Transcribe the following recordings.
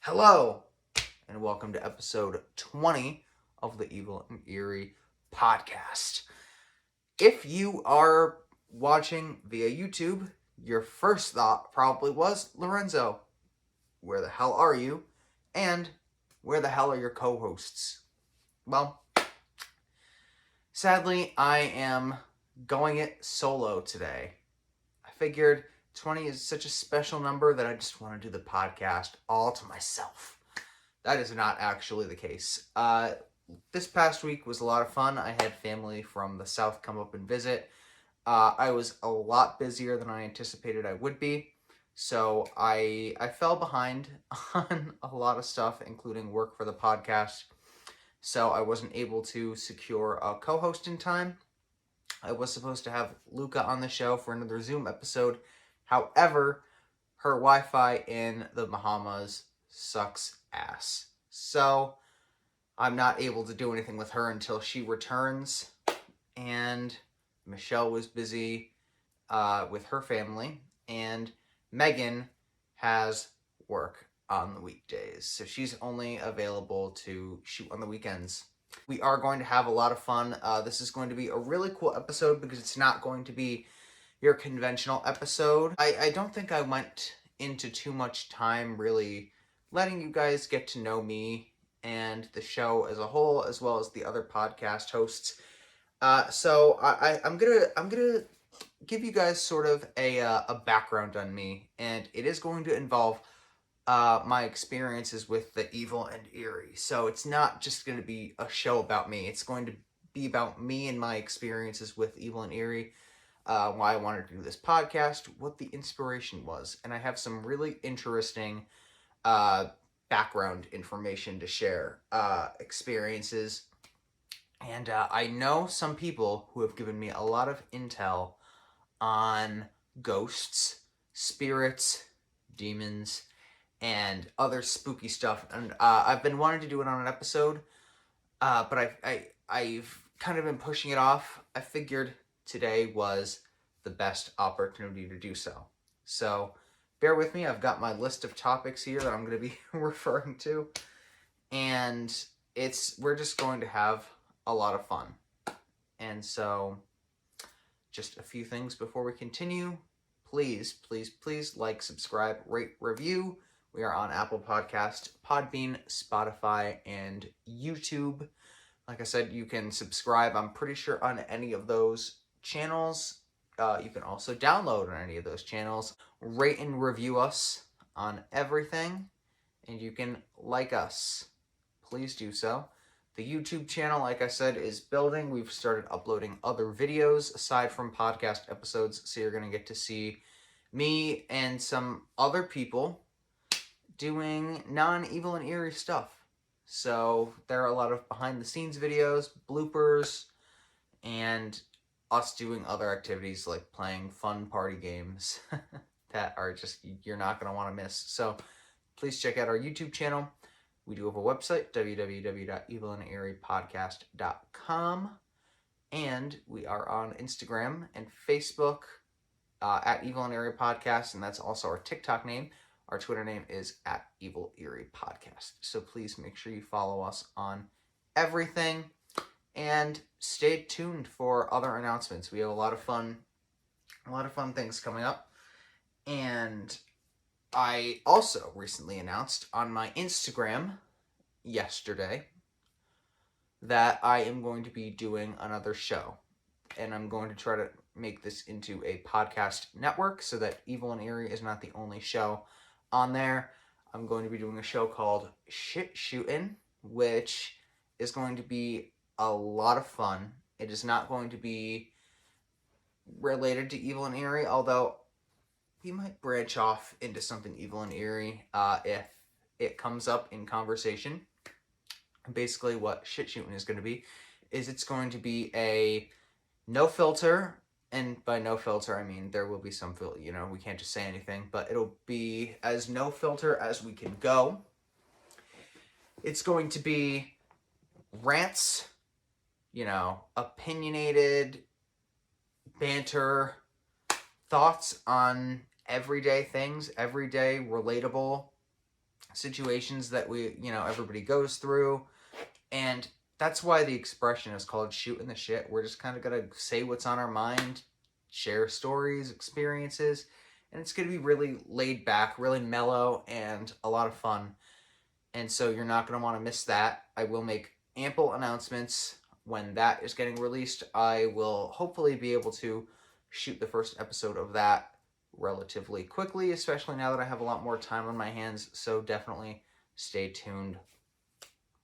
Hello, and welcome to episode 20 of the Evil and Eerie Podcast. If you are watching via YouTube, your first thought probably was, Lorenzo, where the hell are you? And where the hell are your co-hosts? Well, sadly, I am going it solo today. I figured 20 is such a special number that I just want to do the podcast all to myself. That is not actually the case. This past week was a lot of fun. I had family from the south come up and visit. I was a lot busier than I anticipated I would be. So I fell behind on a lot of stuff, including work for the podcast. So I wasn't able to secure a co-host in time. I was supposed to have Luca on the show for another Zoom episode. However, her Wi-Fi in the Bahamas sucks ass. So I'm not able to do anything with her until she returns. And Michelle was busy with her family. And Megan has work on the weekdays. So she's only available to shoot on the weekends. We are going to have a lot of fun. This is going to be a really cool episode because it's not going to be your conventional episode. I don't think I went into too much time really letting you guys get to know me and the show as a whole, as well as the other podcast hosts. So I'm gonna give you guys sort of a background on me, and it is going to involve my experiences with the Evil and Eerie. So it's not just going to be a show about me. It's going to be about me and my experiences with Evil and Eerie. Why I wanted to do this podcast, what the inspiration was. And I have some really interesting background information to share, experiences. And I know some people who have given me a lot of intel on ghosts, spirits, demons, and other spooky stuff. And I've been wanting to do it on an episode, but I've kind of been pushing it off. I figured today was the best opportunity to do so. So bear with me. I've got my list of topics here that I'm going to be referring to. And we're just going to have a lot of fun. And so just a few things before we continue. Please, please, please like, subscribe, rate, review. We are on Apple Podcast, Podbean, Spotify, and YouTube. Like I said, you can subscribe, I'm pretty sure, on any of those channels. You can also download on any of those channels. Rate and review us on everything. And you can like us. Please do so. The YouTube channel, like I said, is building. We've started uploading other videos aside from podcast episodes. So you're going to get to see me and some other people doing non-Evil and Eerie stuff. So there are a lot of behind-the-scenes videos, bloopers, and us doing other activities like playing fun party games that are just, you're not going to want to miss. So please check out our YouTube channel. We do have a website, www.evilandeeriepodcast.com. And we are on Instagram and Facebook at Evil and Eerie Podcast, and that's also our TikTok name. Our Twitter name is at Evil Eerie Podcast. So please make sure you follow us on everything and stay tuned for other announcements. We have a lot of fun things coming up. And I also recently announced on my Instagram yesterday that I am going to be doing another show. And I'm going to try to make this into a podcast network so that Evil and Eerie is not the only show on there. I'm going to be doing a show called Shit Shootin', which is going to be a lot of fun. It is not going to be related to Evil and Eerie, although we might branch off into something Evil and Eerie if it comes up in conversation. Basically what Shit Shootin' is going to be is it's going to be a no filter. And by no filter, I mean there will be some filter, we can't just say anything, but it'll be as no filter as we can go. It's going to be rants, opinionated banter, thoughts on everyday things, everyday relatable situations that everybody goes through. And that's why the expression is called shooting the shit. We're just kind of going to say what's on our mind, share stories, experiences, and it's going to be really laid back, really mellow, and a lot of fun. And so you're not going to want to miss that. I will make ample announcements when that is getting released. I will hopefully be able to shoot the first episode of that relatively quickly, especially now that I have a lot more time on my hands. So definitely stay tuned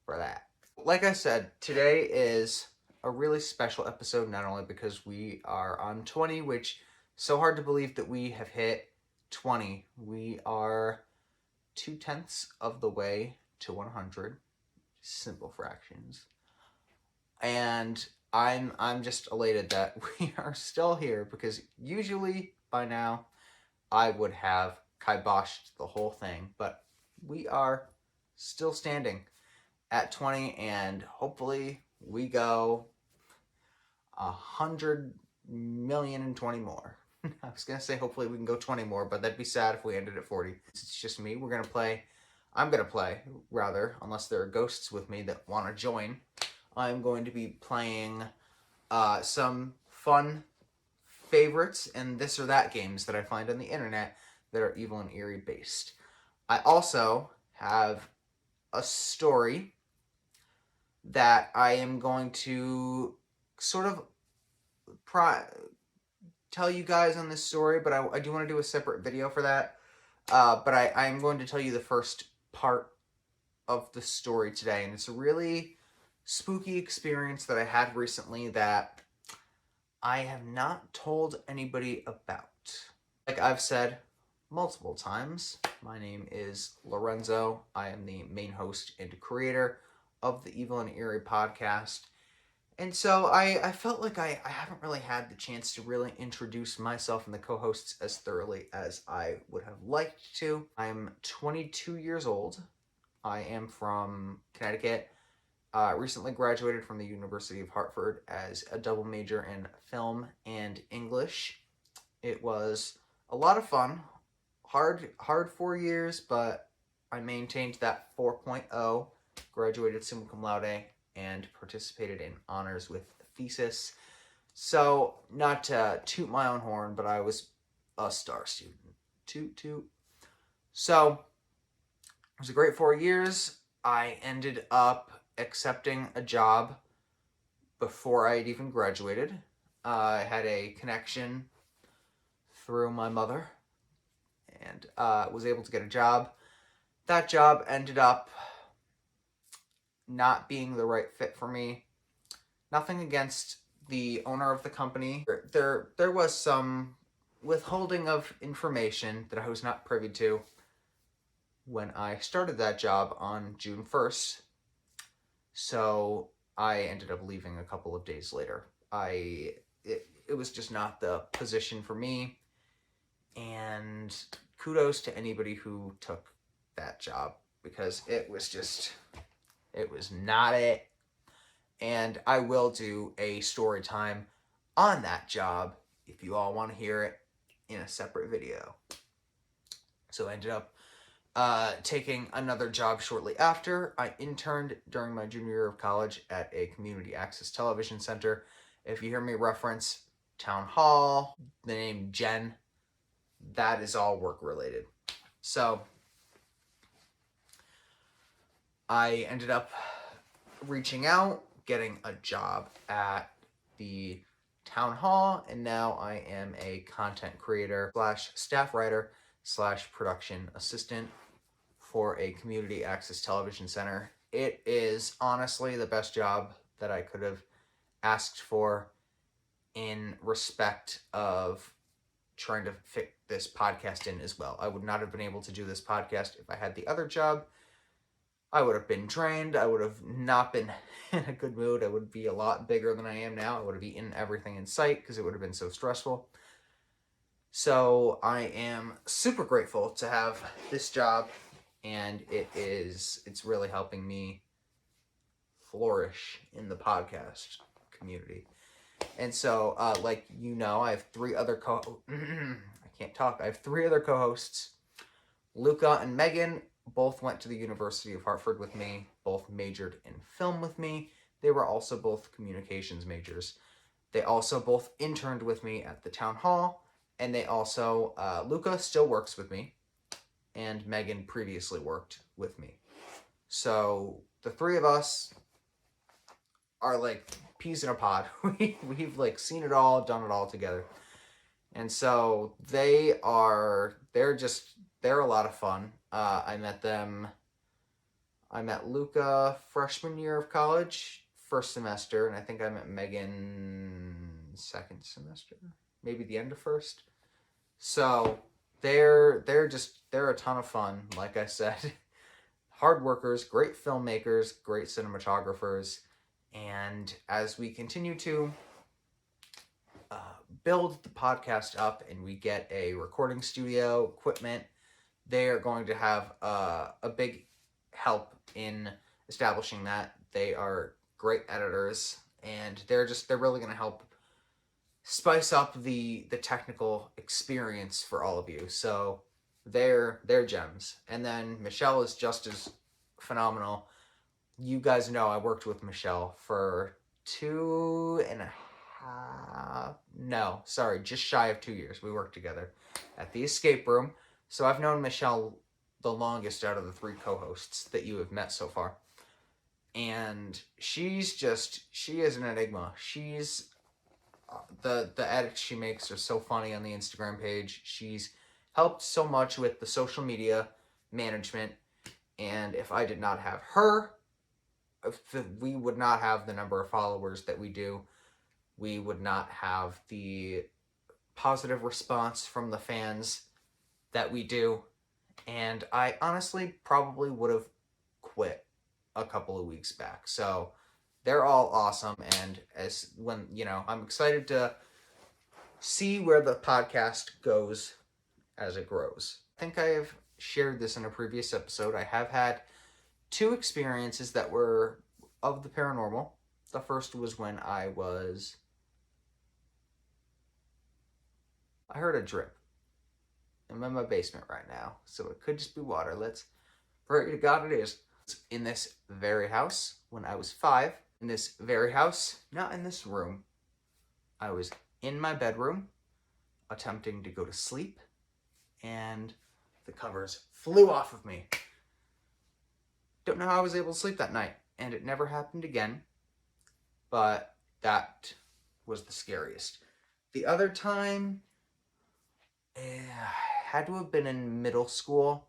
for that. Like I said, today is a really special episode, not only because we are on 20, which so hard to believe that we have hit 20. We are 2/10 of the way to 100. Simple fractions. And I'm just elated that we are still here, because usually by now I would have kiboshed the whole thing, but we are still standing at 20, and hopefully we go 100,000,020 more. I was gonna say hopefully we can go 20 more, but that'd be sad if we ended at 40. It's just me. I'm gonna play, rather, unless there are ghosts with me that want to join. I'm going to be playing some fun favorites and this or that games that I find on the internet that are Evil and Eerie based. I also have a story that I am going to sort of tell you guys on this story, but I do want to do a separate video for that. But I am going to tell you the first part of the story today, and it's a really spooky experience that I had recently that I have not told anybody about. Like I've said multiple times, my name is Lorenzo. I am the main host and creator of the Evil and Eerie Podcast. And so I felt like I haven't really had the chance to really introduce myself and the co-hosts as thoroughly as I would have liked to. I'm 22 years old. I am from Connecticut. Recently graduated from the University of Hartford as a double major in film and English. It was a lot of fun. Hard 4 years, but I maintained that 4.0, graduated summa cum laude, and participated in honors with thesis. So, not to toot my own horn, but I was a star student. Toot toot. So, it was a great 4 years. I ended up accepting a job before I had even graduated. I had a connection through my mother and was able to get a job. That job ended up not being the right fit for me. Nothing against the owner of the company. There was some withholding of information that I was not privy to when I started that job on June 1st. So I ended up leaving a couple of days later. It was just not the position for me. And kudos to anybody who took that job, because it was not it. And I will do a story time on that job if you all want to hear it in a separate video. So I ended up taking another job shortly after. I interned during my junior year of college at a community access television center. If you hear me reference Town Hall, the name Jen, that is all work related. So I ended up reaching out, getting a job at the Town Hall, and now I am a content creator / staff writer / production assistant for a community access television center. It is honestly the best job that I could have asked for in respect of trying to fit this podcast in as well. I would not have been able to do this podcast if I had the other job. I would have been drained. I would have not been in a good mood. I would be a lot bigger than I am now. I would have eaten everything in sight because it would have been so stressful. So I am super grateful to have this job, and it's really helping me flourish in the podcast community. And so, like I have three other I have three other co-hosts, Luca and Megan. both went to the University of Hartford with me, both majored in film with me. They were also both communications majors. They also both interned with me at the town hall, and they also, Luca still works with me, and Megan previously worked with me. So the three of us are like peas in a pod. We've like seen it all, done it all together. And so they're a lot of fun. I met Luca freshman year of college, first semester, and I think I met Megan second semester, maybe the end of first. So they're a ton of fun. Like I said, hard workers, great filmmakers, great cinematographers, and as we continue to build the podcast up and we get a recording studio, equipment, they are going to have a big help in establishing that. They are great editors, and they're really going to help spice up the technical experience for all of you. So they're gems. And then Michelle is just as phenomenal. You guys know I worked with Michelle for just shy of 2 years. We worked together at the escape room. So I've known Michelle the longest out of the 3 co-hosts that you have met so far. And she is an enigma. She's the edits she makes are so funny on the Instagram page. She's helped so much with the social media management, and if I did not have her, we would not have the number of followers that we do. We would not have the positive response from the fans that we do, and I honestly probably would have quit a couple of weeks back. So they're all awesome, and I'm excited to see where the podcast goes as it grows. I think I have shared this in a previous episode. I have had 2 experiences that were of the paranormal. The first was when I heard a drip. I'm in my basement right now, so it could just be water. Pray to God it is. In this very house when I was 5. In this very house, not in this room. I was in my bedroom attempting to go to sleep, and the covers flew off of me. Don't know how I was able to sleep that night, and it never happened again, but that was the scariest. The other time had to have been in middle school,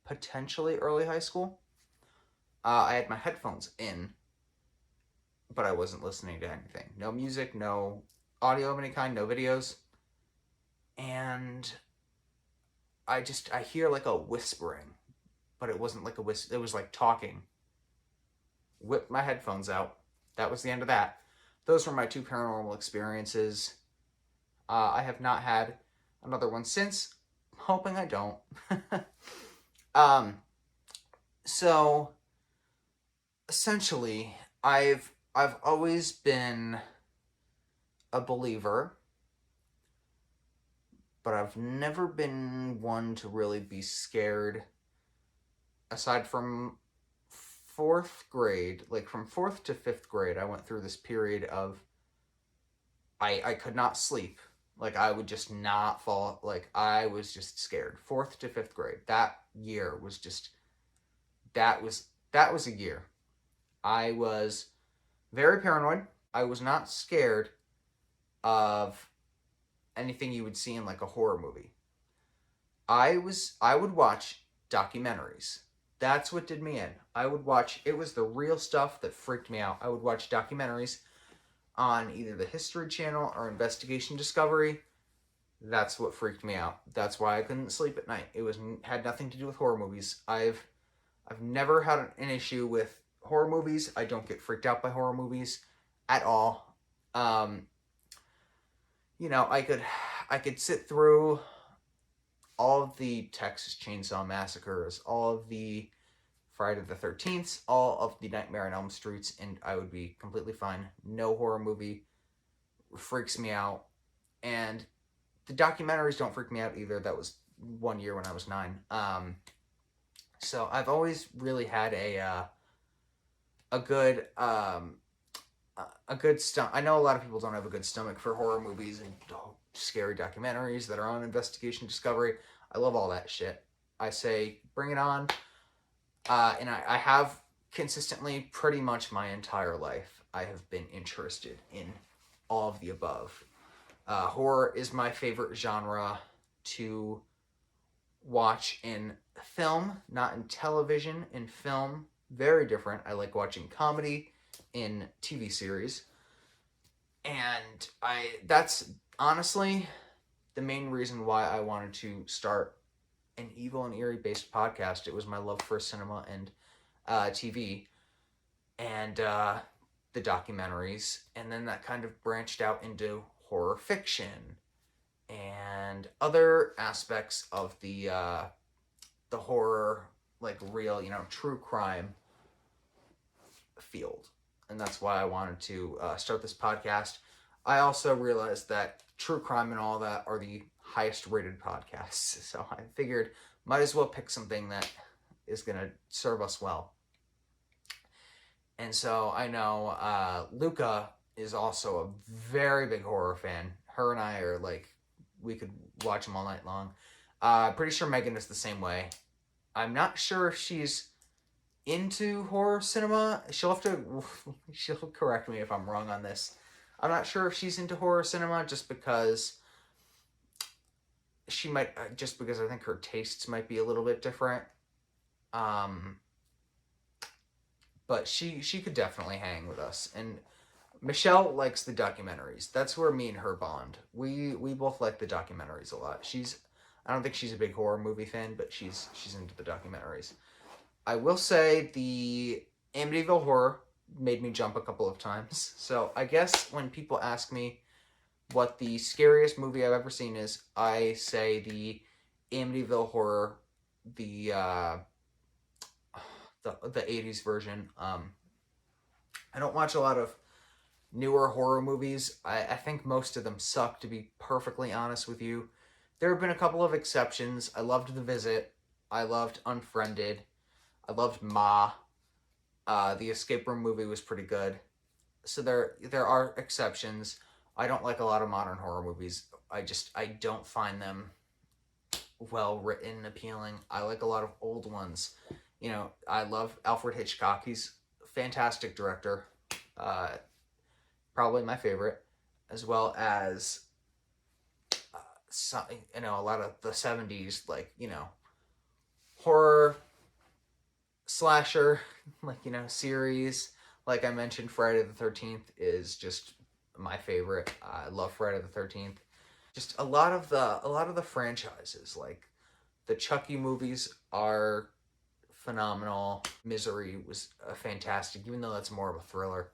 potentially early high school. I had my headphones in, but I wasn't listening to anything. No music, no audio of any kind, no videos. And I hear like a whispering, but it wasn't like a whisper, it was like talking. Whipped my headphones out. That was the end of that. Those were my 2 paranormal experiences. I have not had another one since. I'm hoping I don't. So essentially, I've always been a believer, but I've never been one to really be scared. Aside from 4th grade, like from 4th to 5th grade, I went through this period of I could not sleep. Like I would just not fall. Like I was just scared. 4th to 5th grade. That year was just that was a year. I was very paranoid. I was not scared of anything you would see in like a horror movie. I would watch documentaries. That's what did me in. It was the real stuff that freaked me out. I would watch documentaries on either the History Channel or Investigation Discovery. That's what freaked me out. That's why I couldn't sleep at night. Had nothing to do with horror movies. I've never had an issue with horror movies. I don't get freaked out by horror movies at all. I could sit through all of the Texas Chainsaw Massacres, all of the Friday the 13th, all of the Nightmare on Elm Streets, and I would be completely fine. No horror movie freaks me out. And the documentaries don't freak me out either. That was one year when I was 9. So I've always really had a good stomach. I know a lot of people don't have a good stomach for horror movies and scary documentaries that are on investigation discovery. I love all that shit. I say bring it on. And I have consistently, pretty much my entire life, I have been interested in all of the above. Horror is my favorite genre to watch in film, not in television. In film, very different. I like watching comedy in TV series. And that's honestly the main reason why I wanted to start an Evil and Eerie based podcast. It was my love for cinema and TV and the documentaries, and then that kind of branched out into horror fiction and other aspects of the horror, like real, true crime field. And that's why I wanted to start this podcast. I also realized that true crime and all that are the highest rated podcasts, so I figured might as well pick something that is going to serve us well. And so I know Luca is also a very big horror fan. Her and I are like, we could watch them all night long. Pretty sure Megan is the same way. I'm not sure if she's into horror cinema. She'll correct me if I'm wrong on this. I'm not sure if she's into horror cinema just because she might, just because I think her tastes might be a little bit different. But she could definitely hang with us. And Michelle likes the documentaries. That's where me and her bond. We both like the documentaries a lot. I don't think she's a big horror movie fan, but she's into the documentaries. I will say the Amityville Horror made me jump a couple of times. So I guess when people ask me what the scariest movie I've ever seen is, I say the Amityville Horror, the 80s version. I don't watch a lot of newer horror movies. I think most of them suck, to be perfectly honest with you. There have been a couple of exceptions. I loved The Visit. I loved Unfriended. I loved Ma. The Escape Room movie was pretty good. So there are exceptions. I don't like a lot of modern horror movies. I don't find them well written, appealing. I like a lot of old ones. I love Alfred Hitchcock. He's a fantastic director. Probably my favorite, as well as a lot of the 70s, like, horror slasher, like, series. Like I mentioned, Friday the 13th is just my favorite. I love Friday the 13th. Just a lot of the franchises, like the Chucky movies are phenomenal. Misery was fantastic, even though that's more of a thriller.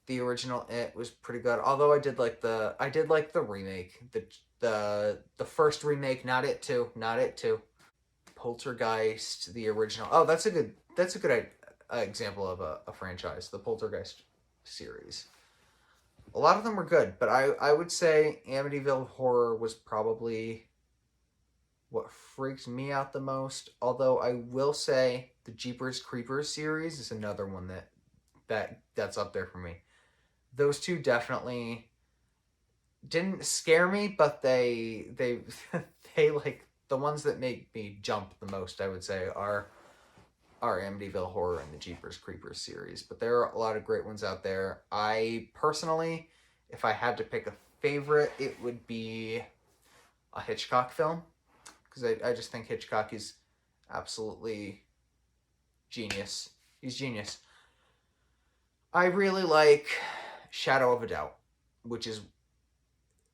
The original It was pretty good. Although I did like the remake, the first remake, not It 2, not It 2. Poltergeist, the original. Oh, that's a good example of a franchise, the Poltergeist series. A lot of them were good, but I would say Amityville Horror was probably what freaked me out the most. Although I will say the Jeepers Creepers series is another one that's up there for me. Those two definitely didn't scare me, but they like, the ones that make me jump the most, I would say, are Amityville Horror and the Jeepers Creepers series. But there are a lot of great ones out there. I personally, if I had to pick a favorite, it would be a Hitchcock film, because I just think Hitchcock is absolutely genius. He's genius. I really like Shadow of a Doubt, which is,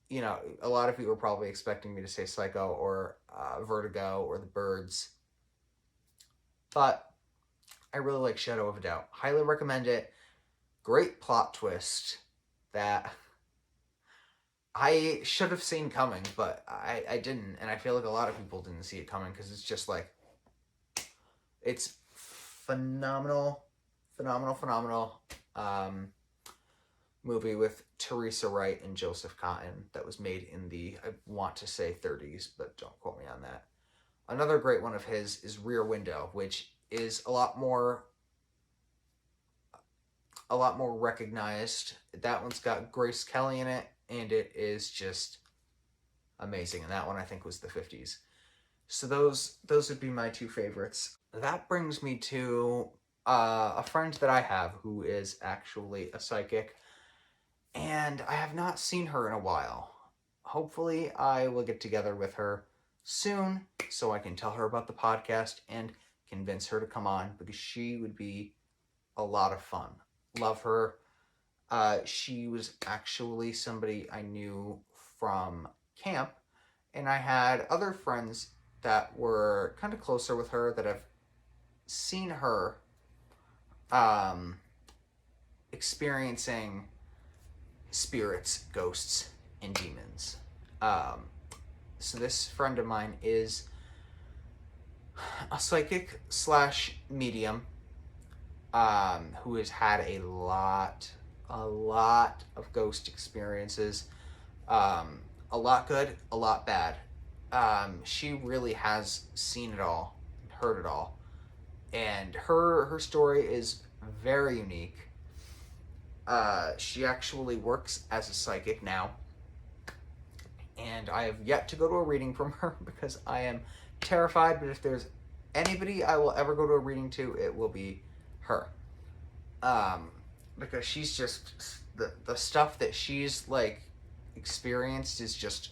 a lot of people are probably expecting me to say Psycho or Vertigo or The Birds. But I really like Shadow of a Doubt. Highly recommend it. Great plot twist that I should have seen coming, but I didn't. And I feel like a lot of people didn't see it coming, because it's just like, it's phenomenal movie with Teresa Wright and Joseph Cotton that was made in the, I want to say 30s, but don't quote me on that. Another great one of his is Rear Window, which is a lot more recognized. That one's got Grace Kelly in it, and it is just amazing. And that one I think was the 50s. So those would be my two favorites. That brings me to a friend that I have who is actually a psychic, and I have not seen her in a while. Hopefully I will get together with her soon so I can tell her about the podcast and convince her to come on, because she would be a lot of fun. Love her. She was actually somebody I knew from camp, and I had other friends that were kind of closer with her that have seen her experiencing spirits, ghosts, and demons. So this friend of mine is a psychic / medium who has had a lot of ghost experiences. A lot good, a lot bad. She really has seen it all, heard it all. And her story is very unique. She actually works as a psychic now. And I have yet to go to a reading from her because I am terrified. But if there's anybody I will ever go to a reading to, it will be her. Because she's just, the stuff that she's like experienced is just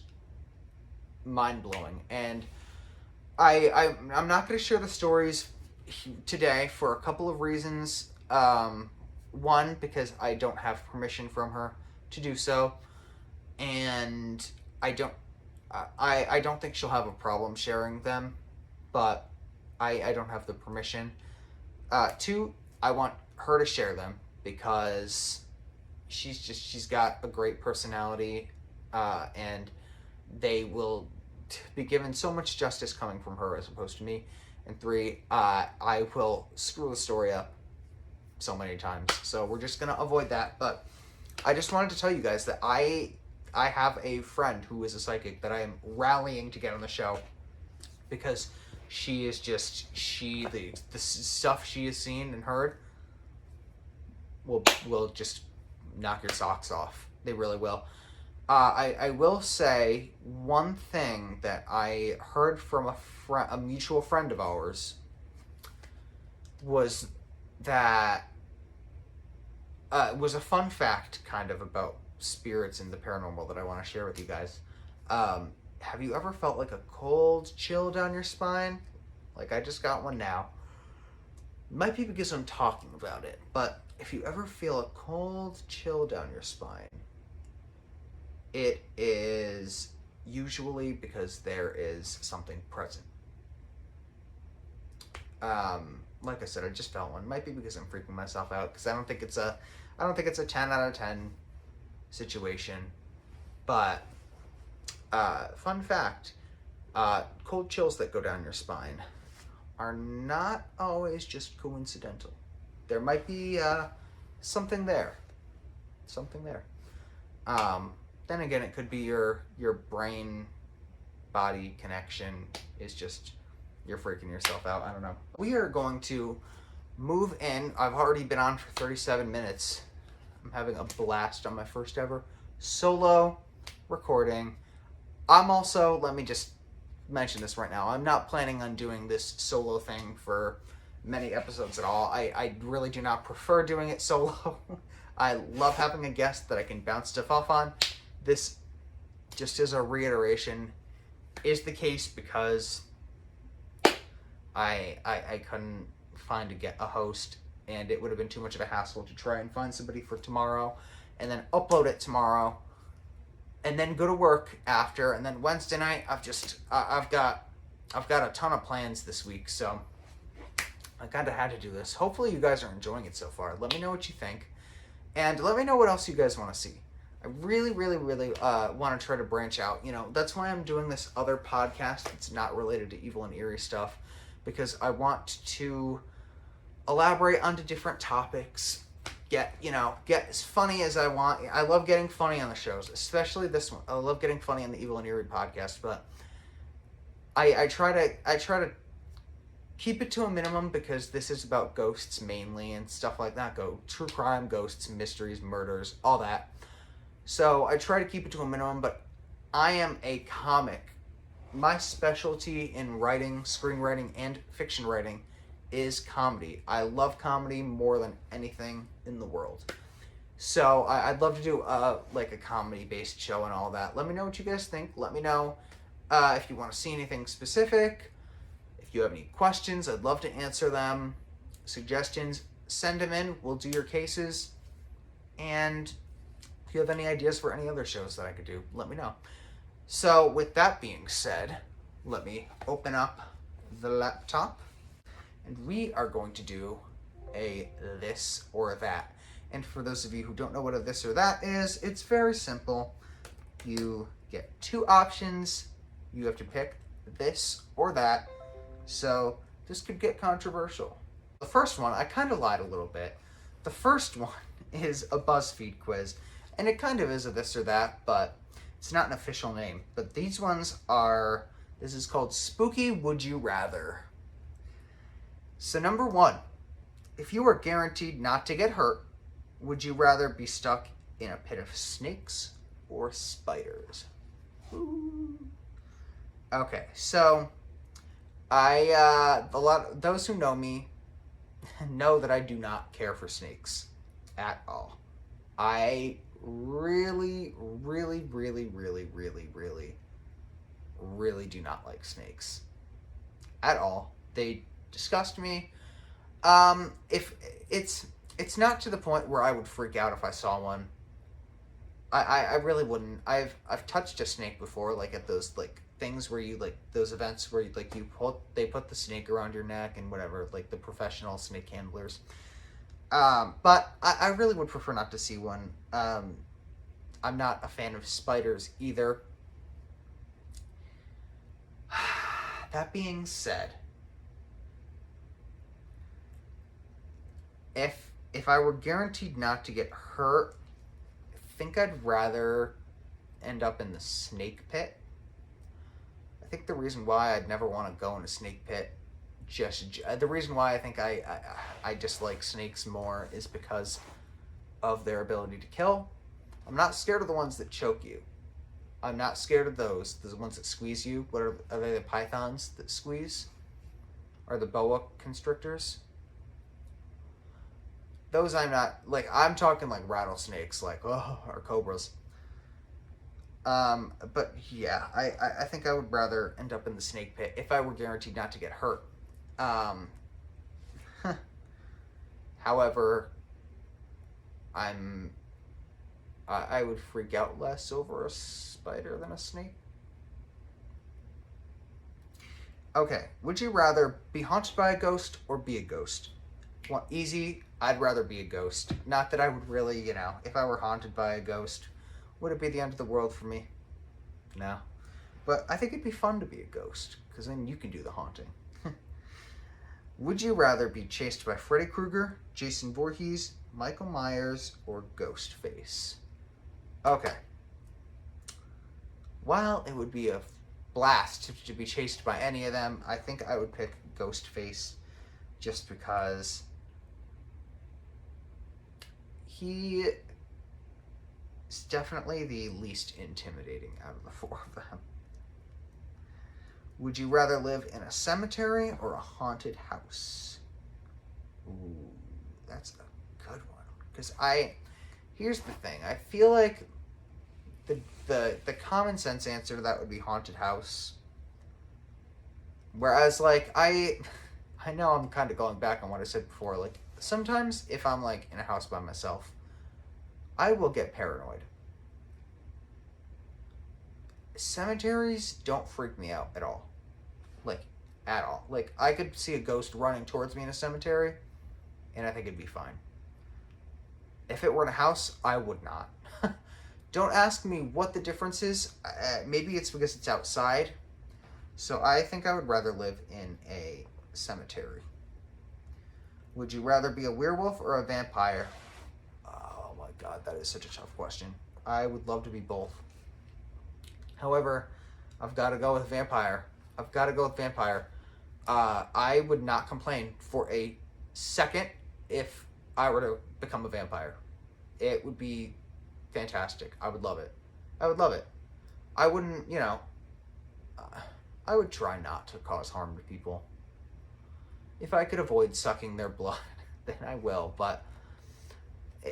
mind-blowing. And I'm not going to share the stories today for a couple of reasons. One, because I don't have permission from her to do so, and I don't think she'll have a problem sharing them, but I don't have the permission. Two, I want her to share them because she's got a great personality, and they will be given so much justice coming from her as opposed to me. And three, I will screw the story up so many times. So we're just going to avoid that. But I just wanted to tell you guys that I have a friend who is a psychic that I am rallying to get on the show, because she is just, the stuff she has seen and heard will just knock your socks off. They really will. I will say one thing that I heard from a mutual friend of ours was that was a fun fact kind of about spirits and the paranormal that I want to share with you guys. Have you ever felt like a cold chill down your spine? Like I just got one now. Might be because I'm talking about it, but if you ever feel a cold chill down your spine, it is usually because there is something present. Like I said, I just felt one. Might be because I'm freaking myself out, because I don't think it's a 10 out of 10 situation. But fun fact, cold chills that go down your spine are not always just coincidental. There might be something there. Then again, it could be your brain body connection is just, you're freaking yourself out. I don't know. We are going to move in. I've already been on for 37 minutes. I'm having a blast on my first ever solo recording. I'm also, let me just mention this right now, I'm not planning on doing this solo thing for many episodes at all. I really do not prefer doing it solo. I love having a guest that I can bounce stuff off on. This, just as a reiteration, is the case because I couldn't find a host, and it would have been too much of a hassle to try and find somebody for tomorrow and then upload it tomorrow and then go to work after, and then Wednesday night I've got a ton of plans this week, so I kind of had to do this. Hopefully you guys are enjoying it so far. Let me know what you think, and let me know what else you guys want to see. I really want to try to branch out. You know, that's why I'm doing this other podcast that's not related to Evil and Eerie stuff, because I want to elaborate onto different topics, get as funny as I want. I love getting funny on the shows, especially this one. I love getting funny on the Evil and Eerie podcast, but I try to keep it to a minimum because this is about ghosts mainly and stuff like that. True crime, ghosts, mysteries, murders, all that. So I try to keep it to a minimum, but I am a comic. My specialty in writing, screenwriting, and fiction writing is comedy. I love comedy more than anything in the world. So I'd love to do like a comedy-based show and all that. Let me know what you guys think. Let me know if you want to see anything specific. If you have any questions, I'd love to answer them. Suggestions, send them in. We'll do your cases. And if you have any ideas for any other shows that I could do, let me know. So with that being said, let me open up the laptop. And we are going to do a this or that. And for those of you who don't know what a this or that is, it's very simple. You get two options. You have to pick this or that. So this could get controversial. The first one, I kind of lied a little bit. The first one is a BuzzFeed quiz. And it kind of is a this or that, but it's not an official name. But these ones are, this is called Spooky Would You Rather. So number one, if you were guaranteed not to get hurt, would you rather be stuck in a pit of snakes or spiders? Ooh. Okay, so those who know me know that I do not care for snakes at all. I really do not like snakes at all. They disgust me. If it's not to the point where I would freak out if I saw one. I really wouldn't. I've touched a snake before, like at those like things where you like those events where they put the snake around your neck and whatever, like the professional snake handlers. But I really would prefer not to see one. I'm not a fan of spiders either. That being said, if I were guaranteed not to get hurt, I think I'd rather end up in the snake pit. I think the reason why I'd never want to go in a snake pit, the reason why I think I dislike snakes more is because of their ability to kill. I'm not scared of the ones that choke you. I'm not scared of those. The ones that squeeze you. What are they? The pythons that squeeze? Or the boa constrictors? Those I'm not, like, I'm talking like rattlesnakes, like, or cobras. But yeah, I think I would rather end up in the snake pit if I were guaranteed not to get hurt. However, I would freak out less over a spider than a snake. Okay, would you rather be haunted by a ghost or be a ghost? Well, easy, I'd rather be a ghost. Not that I would really, if I were haunted by a ghost, would it be the end of the world for me? No. But I think it'd be fun to be a ghost, because then you can do the haunting. Would you rather be chased by Freddy Krueger, Jason Voorhees, Michael Myers, or Ghostface? Okay. While it would be a blast to be chased by any of them, I think I would pick Ghostface just because he is definitely the least intimidating out of the four of them. Would you rather live in a cemetery or a haunted house? Ooh, that's a good one. Because here's the thing. I feel like the common sense answer to that would be haunted house. Whereas, like, I know I'm kind of going back on what I said before. Like, sometimes if I'm, like, in a house by myself, I will get paranoid. Cemeteries don't freak me out at all. Like, at all. Like, I could see a ghost running towards me in a cemetery, and I think it'd be fine. If it were in a house, I would not. Don't ask me what the difference is. Maybe it's because it's outside. So I think I would rather live in a cemetery. Would you rather be a werewolf or a vampire? Oh my god, that is such a tough question. I would love to be both. However, I've got to go with vampire. I've got to go with vampire. I would not complain for a second if I were to become a vampire. It would be fantastic. I would love it. I would love it. I wouldn't, I would try not to cause harm to people. If I could avoid sucking their blood, then I will. But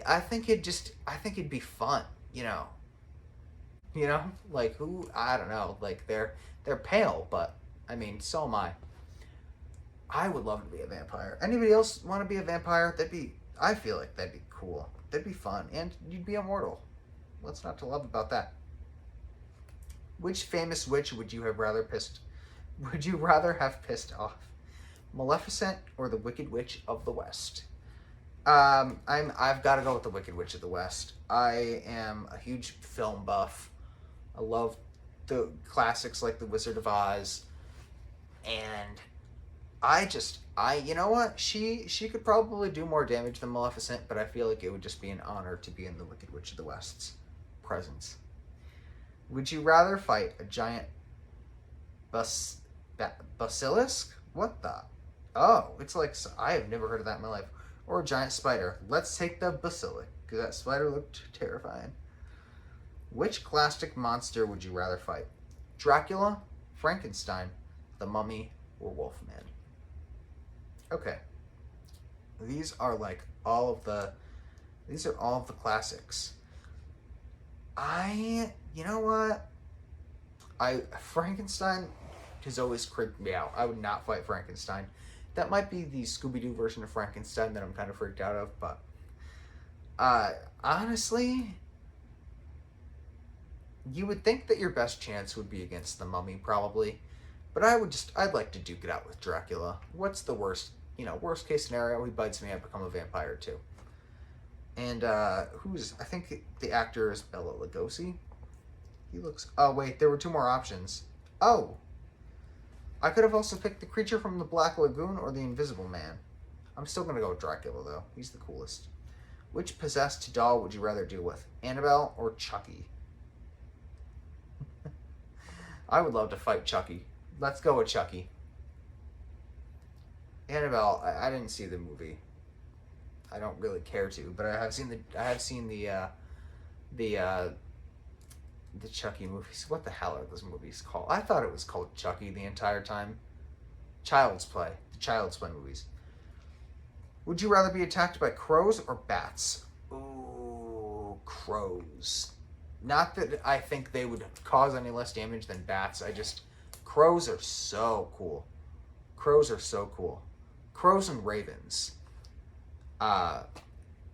I think it'd be fun, like who, I don't know, like they're pale, but I mean, so am I. I would love to be a vampire. Anybody else want to be a vampire? I feel like that'd be cool. That'd be fun, and you'd be immortal. What's not to love about that? Which famous witch would you rather have pissed off? Maleficent or the Wicked Witch of the West? I've got to go with the Wicked Witch of the West. I am a huge film buff. I love the classics like The Wizard of Oz, and you know what? She could probably do more damage than Maleficent, but I feel like it would just be an honor to be in the Wicked Witch of the West's presence. Would you rather fight a giant basilisk? What the? Oh, it's like, I have never heard of that in my life. Or a giant spider. Let's take the basilisk, because that spider looked terrifying. Which classic monster would you rather fight? Dracula, Frankenstein, the Mummy, or Wolfman? Okay. These are all of the classics. You know what? Frankenstein has always creeped me out. I would not fight Frankenstein. That might be the Scooby-Doo version of Frankenstein that I'm kind of freaked out of, but honestly, you would think that your best chance would be against the Mummy, probably. But I'd like to duke it out with Dracula. What's the worst case scenario? He bites me, I become a vampire too. And I think the actor is Bela Lugosi. Oh wait, there were two more options. Oh! I could have also picked the creature from the Black Lagoon or the Invisible Man. I'm still gonna go with Dracula though. He's the coolest. Which possessed doll would you rather deal with? Annabelle or Chucky? I would love to fight Chucky. Let's go with Chucky. Annabelle, I didn't see the movie. I don't really care to, but I have seen the Chucky movies. What the hell are those movies called? I thought it was called Chucky the entire time. Child's Play. The Child's Play movies. Would you rather be attacked by crows or bats? Ooh, crows. Not that I think they would cause any less damage than bats. Crows are so cool. Crows are so cool. Crows and ravens.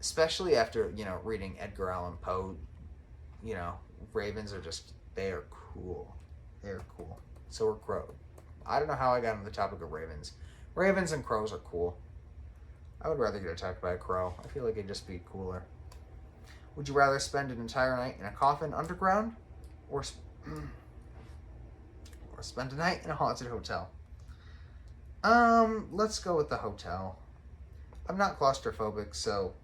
Especially after, reading Edgar Allan Poe, ravens are they are cool. They're cool. So are crows. I don't know how I got on the topic of ravens. Ravens and crows are cool. I would rather get attacked by a crow. I feel like it'd just be cooler. Would you rather spend an entire night in a coffin underground or spend a night in a haunted hotel? Let's go with the hotel. I'm not claustrophobic, so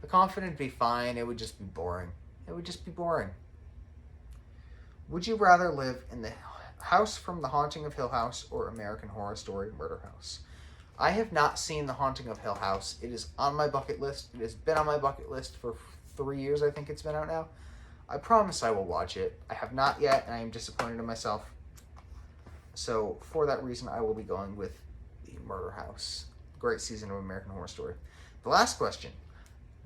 the coffin would be fine. It would just be boring. Would you rather live in the house from The Haunting of Hill House or American Horror Story Murder House? I have not seen The Haunting of Hill House. It is on my bucket list. It has been on my bucket list for 3 years, I think it's been out now. I promise I will watch it. I have not yet, and I am disappointed in myself. So, for that reason, I will be going with the Murder House. Great season of American Horror Story. The last question.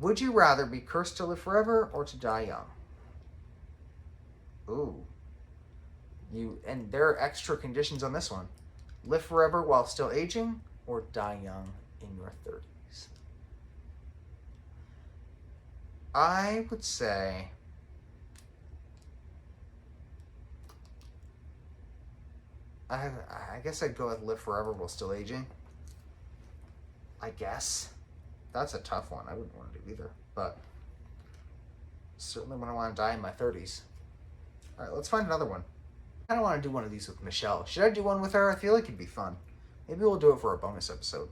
Would you rather be cursed to live forever or to die young? Ooh. And there are extra conditions on this one. Live forever while still aging or die young in your 30s? I would say I guess I'd go with live forever while still aging. I guess. That's a tough one. I wouldn't want to do either. But certainly when I want to die in my 30s. All right, let's find another one. I kind of want to do one of these with Michelle. Should I do one with her? I feel like it'd be fun. Maybe we'll do it for a bonus episode.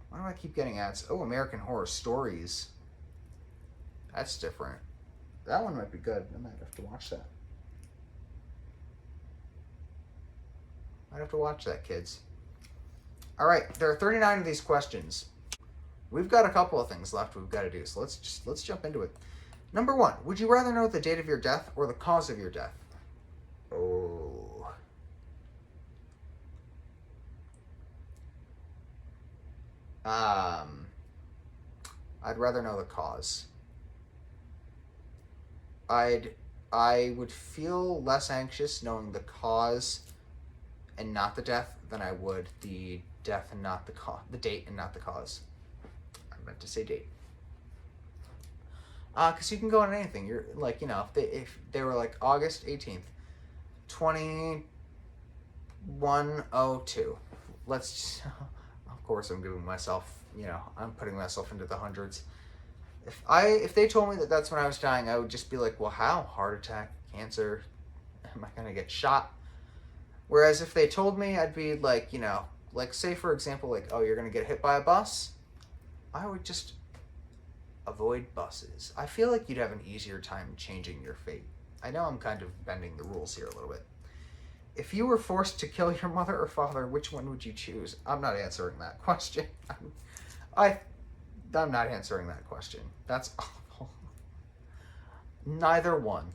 Why do I keep getting ads? Oh, American Horror Stories. That's different. That one might be good. I might have to watch that. Might have to watch that, kids. All right, there are 39 of these questions. We've got a couple of things left we've got to do, so let's jump into it. Number 1, would you rather know the date of your death or the cause of your death? Oh. I'd rather know the cause. I would feel less anxious knowing the cause and not the death than I would the death and not the the date and not the cause. I meant to say date. Because you can go on anything. You're like, if they were like August 18th, 2102. Let's just, of course I'm giving myself, I'm putting myself into the hundreds. If they told me that that's when I was dying, I would just be like, well, how? Heart attack, cancer, am I going to get shot? Whereas if they told me, I'd be like, like say for example, like, oh, you're going to get hit by a bus, I would just avoid buses. I feel like you'd have an easier time changing your fate. I know I'm kind of bending the rules here a little bit. If you were forced to kill your mother or father, which one would you choose? I'm not answering that question. I'm not answering that question. That's awful. Neither one.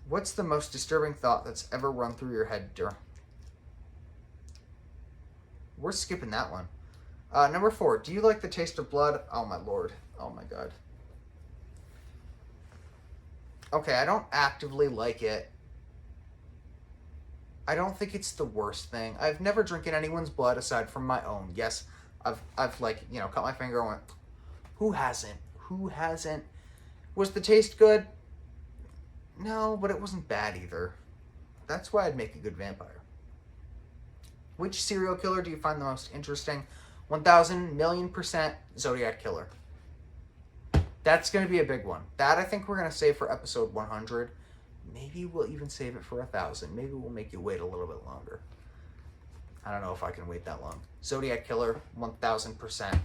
What's the most disturbing thought that's ever run through your head during... We're skipping that one. Number 4, do you like the taste of blood? Oh my lord. Oh my god. Okay, I don't actively like it. I don't think it's the worst thing. I've never drinking anyone's blood aside from my own. Yes, I've like, cut my finger and went, who hasn't? Who hasn't? Was the taste good? No, but it wasn't bad either. That's why I'd make a good vampire. Which serial killer do you find the most interesting? 1,000,000,000% Zodiac Killer. That's going to be a big one. That I think we're going to save for episode 100. Maybe we'll even save it for 1,000. Maybe we'll make you wait a little bit longer. I don't know if I can wait that long. Zodiac Killer, 1,000%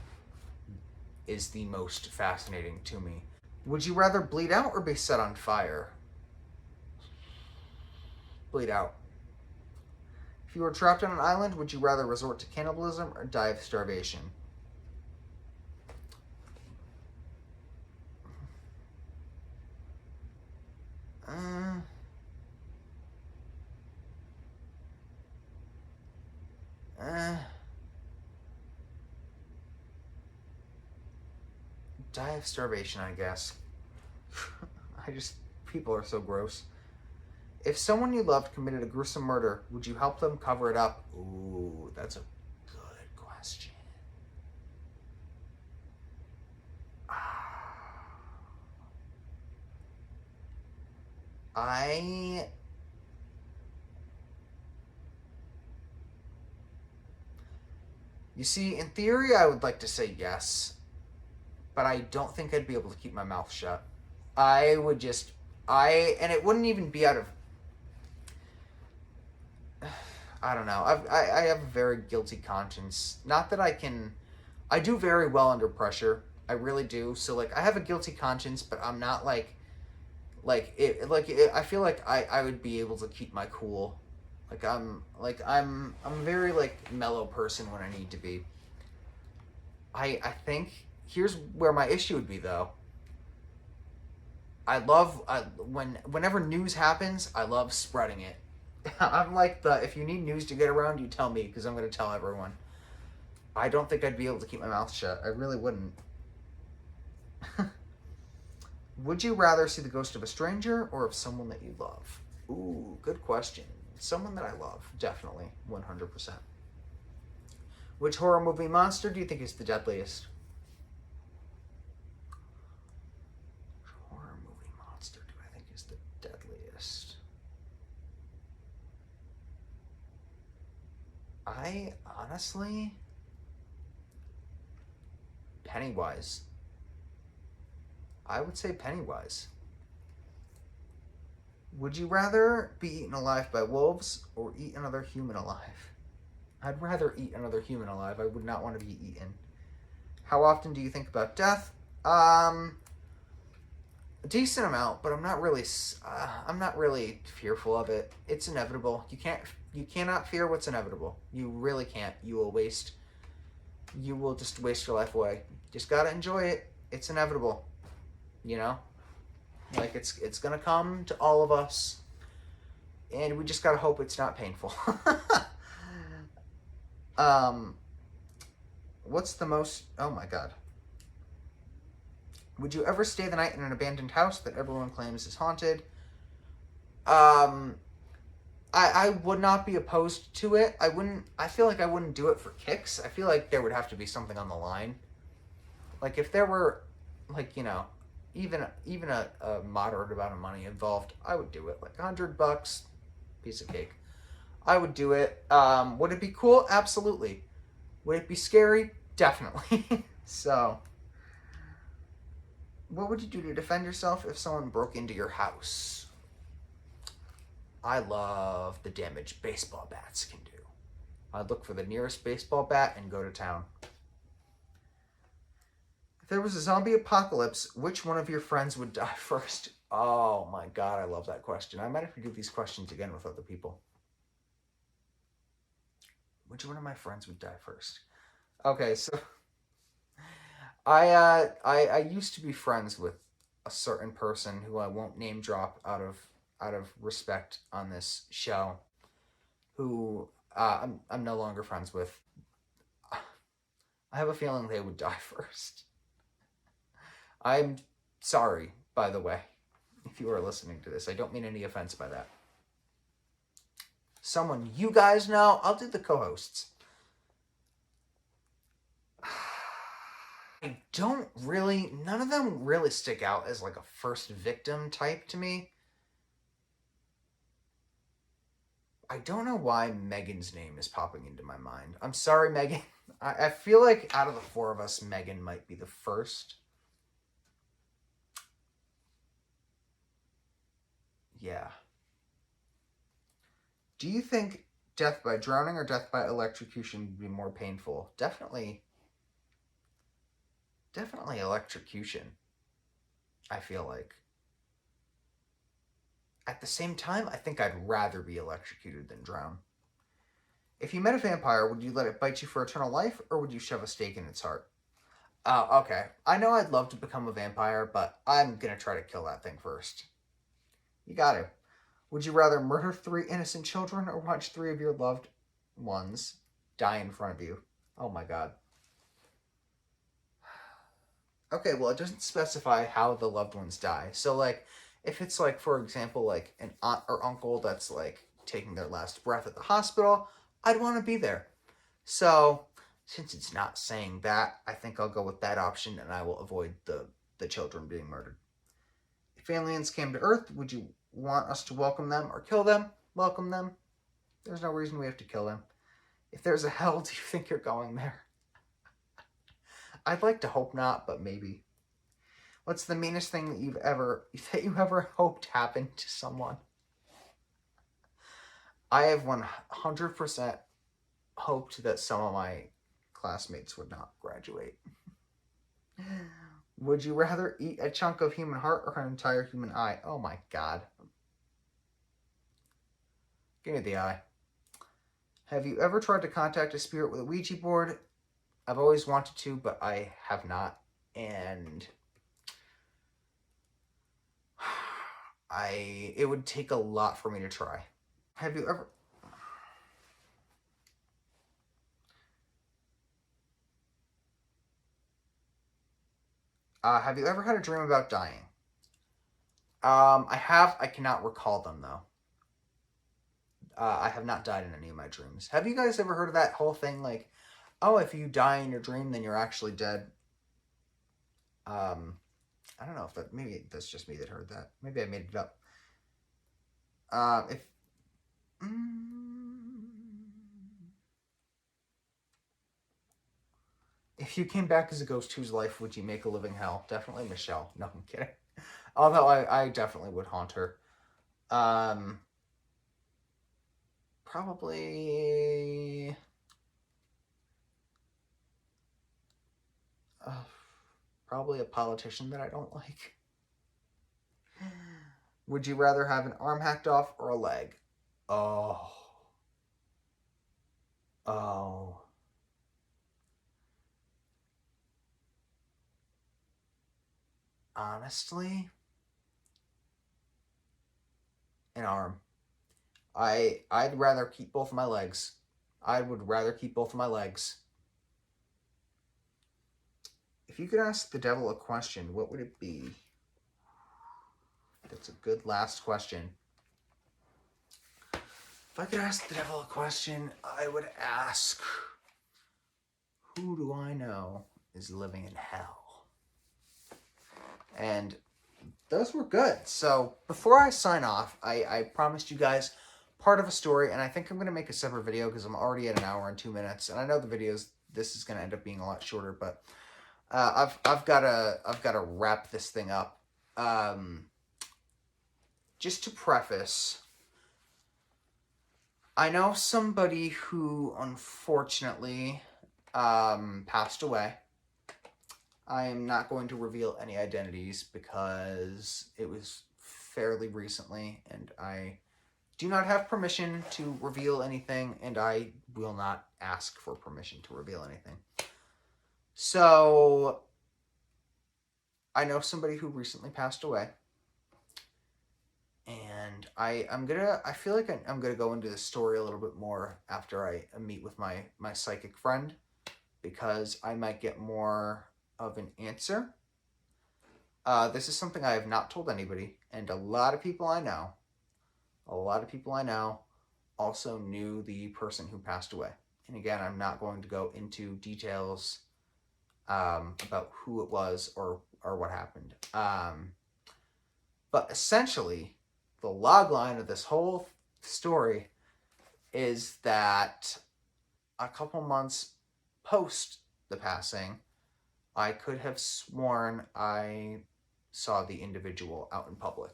is the most fascinating to me. Would you rather bleed out or be set on fire? Bleed out. If you were trapped on an island, would you rather resort to cannibalism or die of starvation? Die of starvation, I guess. People are so gross. If someone you loved committed a gruesome murder, would you help them cover it up? Ooh, that's a good question. You see, in theory, I would like to say yes, but I don't think I'd be able to keep my mouth shut. And it wouldn't even be out of, I don't know. I have a very guilty conscience. Not that I do very well under pressure. I really do. So, like, I have a guilty conscience, but I'm not I feel like I would be able to keep my cool. I'm a very, mellow person when I need to be. I think, here's where my issue would be, though. Whenever news happens, I love spreading it. I'm like if you need news to get around, you tell me, because I'm going to tell everyone. I don't think I'd be able to keep my mouth shut. I really wouldn't. Would you rather see the ghost of a stranger or of someone that you love? Ooh, good question. Someone that I love, definitely, 100%. Which horror movie monster do you think is the deadliest? Which horror movie monster do I think is the deadliest? I honestly... Pennywise. I would say Pennywise. Would you rather be eaten alive by wolves or eat another human alive? I'd rather eat another human alive. I would not want to be eaten. How often do you think about death? A decent amount, but I'm not really fearful of it. It's inevitable. You can't You cannot fear what's inevitable. You really can't. You will just waste your life away. Just gotta enjoy it. It's inevitable. You know? Like, it's gonna come to all of us. And we just gotta hope it's not painful. What's the most... Oh my god. Would you ever stay the night in an abandoned house that everyone claims is haunted? I would not be opposed to it. I feel like I wouldn't do it for kicks. I feel like there would have to be something on the line. Like, if there were, like, you know, even a moderate amount of money involved, I would do it. Like, $100, piece of cake. I would do it. Would it be cool? Absolutely. Would it be scary? Definitely. So, what would you do to defend yourself if someone broke into your house? I love the damage baseball bats can do. I'd look for the nearest baseball bat and go to town. If there was a zombie apocalypse, which one of your friends would die first? Oh my god, I love that question. I might have to do these questions again with other people. Which one of my friends would die first? Okay, so I used to be friends with a certain person who I won't name drop out of respect on this show, who I'm no longer friends with. I have a feeling they would die first. I'm sorry, by the way, if you are listening to this. I don't mean any offense by that. Someone you guys know, I'll do the co-hosts. None of them really stick out as like a first victim type to me. I don't know why Megan's name is popping into my mind. I'm sorry, Megan. I feel like out of the four of us, Megan might be the first. Yeah. Do you think death by drowning or death by electrocution would be more painful? Definitely electrocution, I feel like. At the same time, I think I'd rather be electrocuted than drown. If you met a vampire, would you let it bite you for eternal life, or would you shove a stake in its heart? Okay. I know I'd love to become a vampire, but I'm gonna try to kill that thing first. You got to. Would you rather murder 3 innocent children or watch 3 of your loved ones die in front of you? Oh my god. Okay, well, it doesn't specify how the loved ones die. So, like, if it's, like, for example, like, an aunt or uncle that's, like, taking their last breath at the hospital, I'd want to be there. So, since it's not saying that, I think I'll go with that option, and I will avoid the children being murdered. If aliens came to Earth, would you want us to welcome them or kill them? Welcome them. There's no reason we have to kill them. If there's a hell, do you think you're going there? I'd like to hope not, but maybe. What's the meanest thing that you ever hoped happened to someone? I have 100% hoped that some of my classmates would not graduate. Would you rather eat a chunk of human heart or an entire human eye? Oh my god. Give me the eye. Have you ever tried to contact a spirit with a Ouija board? I've always wanted to, but I have not. And it would take a lot for me to try. Have you ever... have you ever had a dream about dying? I have. I cannot recall them, though. I have not died in any of my dreams. Have you guys ever heard of that whole thing, like, oh, if you die in your dream, then you're actually dead? I don't know if maybe that's just me that heard that. Maybe I made it up. If you came back as a ghost, whose life would you make a living hell? Definitely Michelle. No, I'm kidding. Although I definitely would haunt her. Probably... probably a politician that I don't like. Would you rather have an arm hacked off or a leg? Oh. Oh. Honestly, an arm. I'd rather keep both of my legs. I would rather keep both of my legs. If you could ask the devil a question, what would it be? That's a good last question. If I could ask the devil a question, I would ask, who do I know is living in hell? And those were good. So before I sign off, I promised you guys part of a story, and I think I'm going to make a separate video because I'm already at 1 hour and 2 minutes, and I know this is going to end up being a lot shorter, but I've got to wrap this thing up. Just to preface, I know somebody who unfortunately passed away. I am not going to reveal any identities because it was fairly recently, and I do not have permission to reveal anything, and I will not ask for permission to reveal anything. So, I know somebody who recently passed away, and I feel like I'm gonna go into the story a little bit more after I meet with my psychic friend, because I might get more of an answer. This is something I have not told anybody, and a lot of people I know also knew the person who passed away. And again, I'm not going to go into details about who it was or what happened. But essentially, the log line of this whole story is that a couple months post the passing, I could have sworn I saw the individual out in public.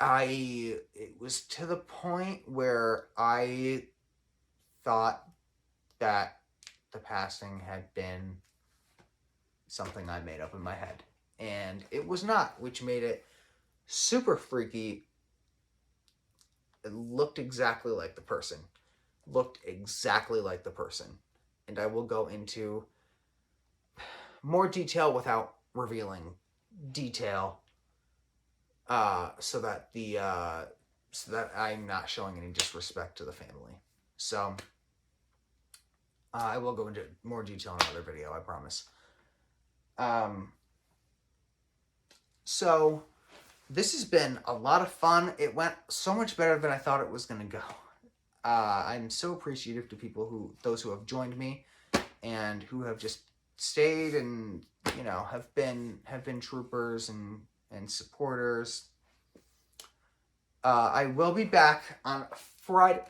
It was to the point where I thought that the passing had been something I made up in my head. And it was not, which made it super freaky. It looked exactly like the person. And I will go into more detail without revealing detail, so that I'm not showing any disrespect to the family. So I will go into more detail in another video, I promise. So this has been a lot of fun. It went so much better than I thought it was going to go. I'm so appreciative to those who have joined me and who have just stayed and, have been troopers and supporters. I will be back on Friday.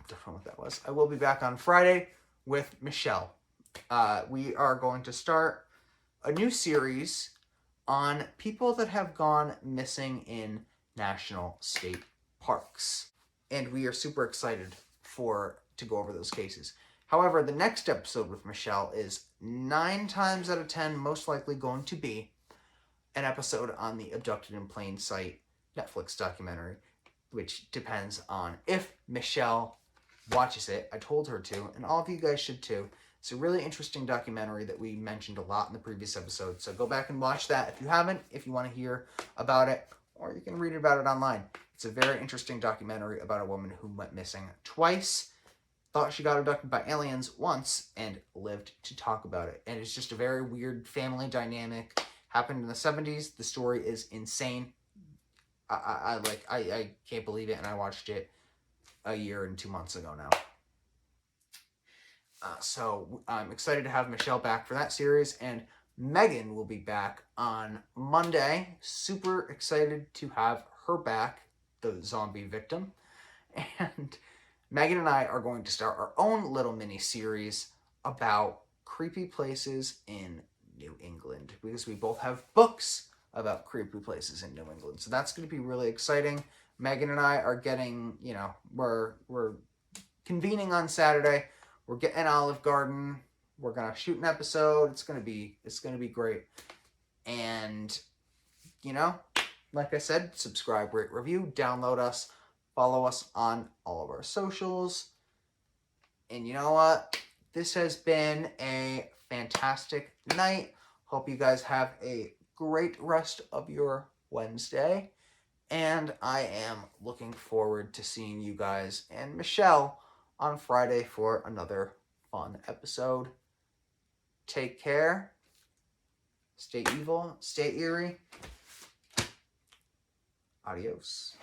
Don't know what that was. I will be back on Friday with Michelle. We are going to start a new series on people that have gone missing in national state parks. And we are super excited to go over those cases. However, the next episode with Michelle is 9 times out of 10 most likely going to be an episode on the Abducted in Plain Sight Netflix documentary, which depends on if Michelle watches it. I told her to, and all of you guys should too. It's a really interesting documentary that we mentioned a lot in the previous episode, so go back and watch that if you haven't, if you want to hear about it, or you can read about it online. It's a very interesting documentary about a woman who went missing twice, thought she got abducted by aliens once, and lived to talk about it. And it's just a very weird family dynamic. Happened in the 70s. The story is insane. I can't believe it, and I watched it a year and 2 months ago now. So I'm excited to have Michelle back for that series, and Megan will be back on Monday. Super excited to have her back, the zombie victim. And Megan and I are going to start our own little mini series about creepy places in New England, because we both have books about creepy places in New England. So that's going to be really exciting. Megan and I are getting, we're convening on Saturday. We're getting Olive Garden. We're going to shoot an episode. It's going to be great. And, like I said, subscribe, rate, review, download us, Follow us on all of our socials. And you know what? This has been a fantastic night. Hope you guys have a great rest of your Wednesday. And I am looking forward to seeing you guys and Michelle on Friday for another fun episode. Take care. Stay evil. Stay eerie. Adios.